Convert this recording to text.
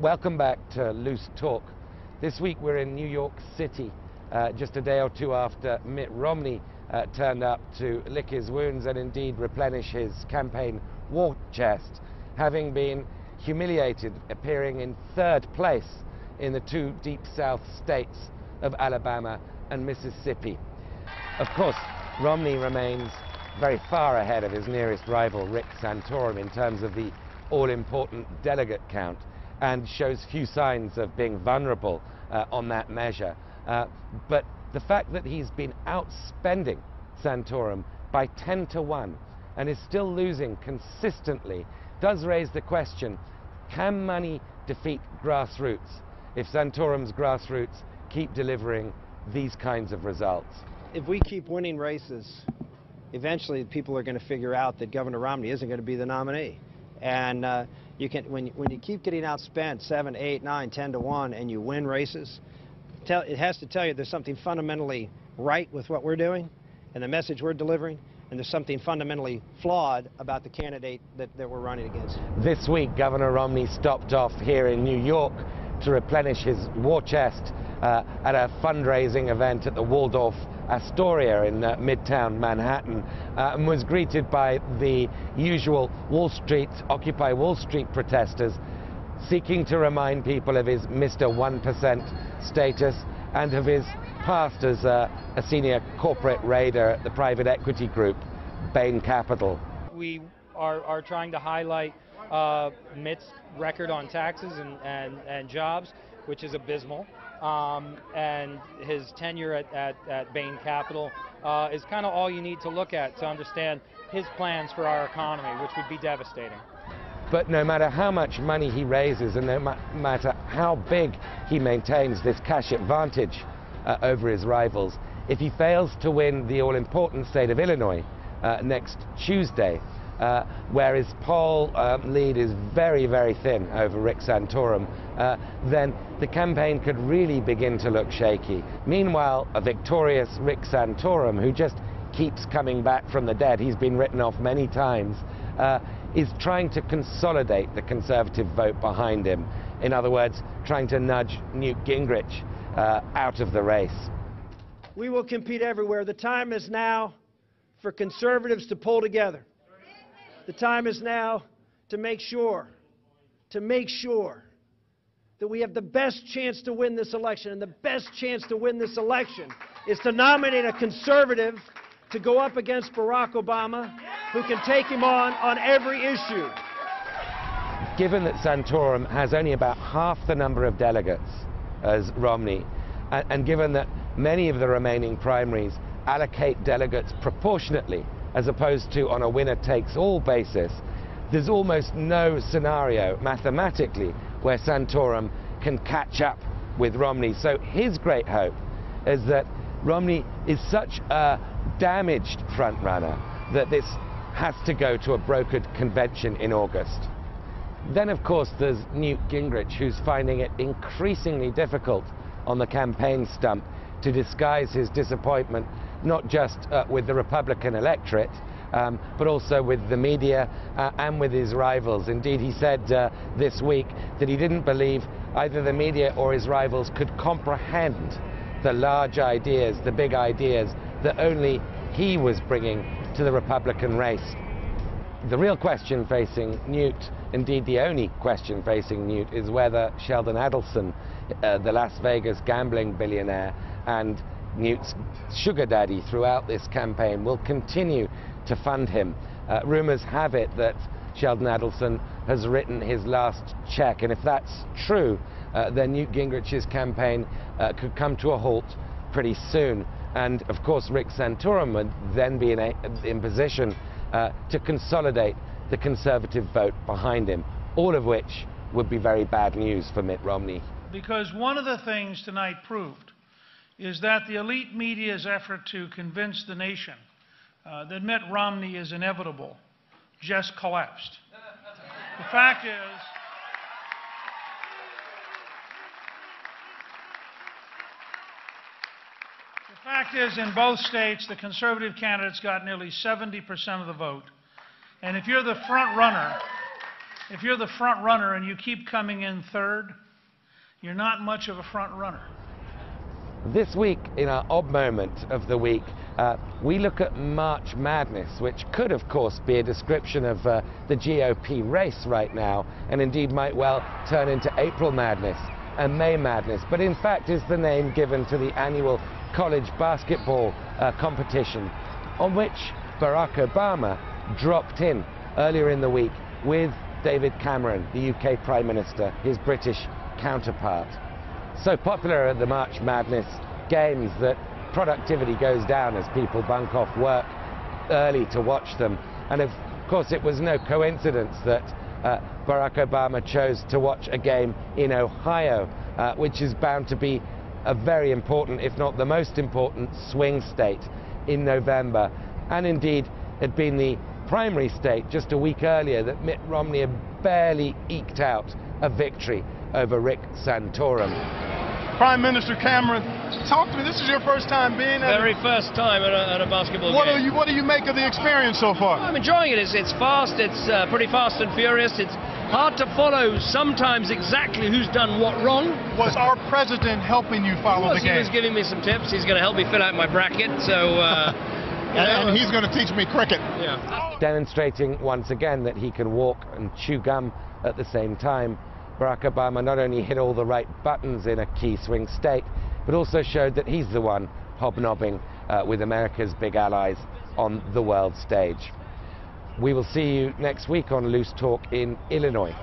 Welcome back to Loose Talk. This week we're in New York City, just a day or two after Mitt Romney turned up to lick his wounds and indeed replenish his campaign war chest, having been humiliated, appearing in third place in the two Deep South states of Alabama and Mississippi. Of course, Romney remains very far ahead of his nearest rival, Rick Santorum, in terms of the all-important delegate count, and shows few signs of being vulnerable on that measure. But the fact that he's been outspending Santorum by 10 to 1 and is still losing consistently does raise the question, can money defeat grassroots if Santorum's grassroots keep delivering these kinds of results? If we keep winning races, eventually people are going to figure out that Governor Romney isn't going to be the nominee. And when you keep getting outspent 7, 8, 9, 10 to 1 and you win races, it has to tell you there's something fundamentally right with what we're doing and the message we're delivering, and there's something fundamentally flawed about the candidate that we're running against. This week, Governor Romney stopped off here in New York to replenish his war chest at a fundraising event at the Waldorf Astoria in Midtown Manhattan, and was greeted by the usual Occupy Wall Street protesters seeking to remind people of his Mr. 1% status and of his past as a senior corporate raider at the private equity group Bain Capital. We are trying to highlight Mitt's record on taxes and jobs, which is abysmal. And his tenure at Bain Capital is kind of all you need to look at to understand his plans for our economy, which would be devastating. But no matter how much money he raises and no matter how big he maintains this cash advantage over his rivals, if he fails to win the all-important state of Illinois next Tuesday, where his poll lead is very, very thin over Rick Santorum, then the campaign could really begin to look shaky. Meanwhile, a victorious Rick Santorum, who just keeps coming back from the dead, he's been written off many times, is trying to consolidate the conservative vote behind him. In other words, trying to nudge Newt Gingrich out of the race. We will compete everywhere. The time is now for conservatives to pull together. The time is now to make sure that we have the best chance to win this election. And the best chance to win this election is to nominate a conservative to go up against Barack Obama, who can take him on every issue. Given that Santorum has only about half the number of delegates as Romney, and given that many of the remaining primaries allocate delegates proportionately as opposed to on a winner-takes-all basis, there's almost no scenario mathematically where Santorum can catch up with Romney. So his great hope is that Romney is such a damaged frontrunner that this has to go to a brokered convention in August. Then, of course, there's Newt Gingrich, who's finding it increasingly difficult on the campaign stump to disguise his disappointment, not just with the Republican electorate, but also with the media and with his rivals. Indeed, he said this week that he didn't believe either the media or his rivals could comprehend the large ideas, the big ideas that only he was bringing to the Republican race. The real question facing Newt, indeed the only question facing Newt, is whether Sheldon Adelson, the Las Vegas gambling billionaire and Newt's sugar daddy throughout this campaign, will continue to fund him. Rumors have it that Sheldon Adelson has written his last check, and if that's true, then Newt Gingrich's campaign could come to a halt pretty soon. And of course, Rick Santorum would then be in position to consolidate the conservative vote behind him, all of which would be very bad news for Mitt Romney. Because one of the things tonight proved is that the elite media's effort to convince the nation that Mitt Romney is inevitable just collapsed. The fact is, in both states, the conservative candidates got nearly 70% of the vote. And if you're the front runner, if you're the front runner and you keep coming in third, you're not much of a front runner. This week, in our odd moment of the week, we look at March Madness, which could, of course, be a description of the GOP race right now, and indeed might well turn into April Madness and May Madness, but in fact is the name given to the annual college basketball competition, on which Barack Obama dropped in earlier in the week with David Cameron, the UK Prime Minister, his British counterpart. So popular are the March Madness games that productivity goes down as people bunk off work early to watch them. And of course it was no coincidence that Barack Obama chose to watch a game in Ohio, which is bound to be a very important, if not the most important, swing state in November. And indeed had been the primary state just a week earlier that Mitt Romney had barely eked out a victory over Rick Santorum. Prime Minister Cameron, talk to me. This is your first time being at Very first time at a basketball game. What do you make of the experience so far? I'm enjoying it. It's fast. It's pretty fast and furious. It's hard to follow sometimes exactly who's done what wrong. Was our president helping you follow the game? He was giving me some tips. He's going to help me fill out my bracket. So. And he's going to teach me cricket. Yeah. Demonstrating once again that he can walk and chew gum at the same time. Barack Obama not only hit all the right buttons in a key swing state, but also showed that he's the one hobnobbing with America's big allies on the world stage. We will see you next week on Loose Talk in Illinois.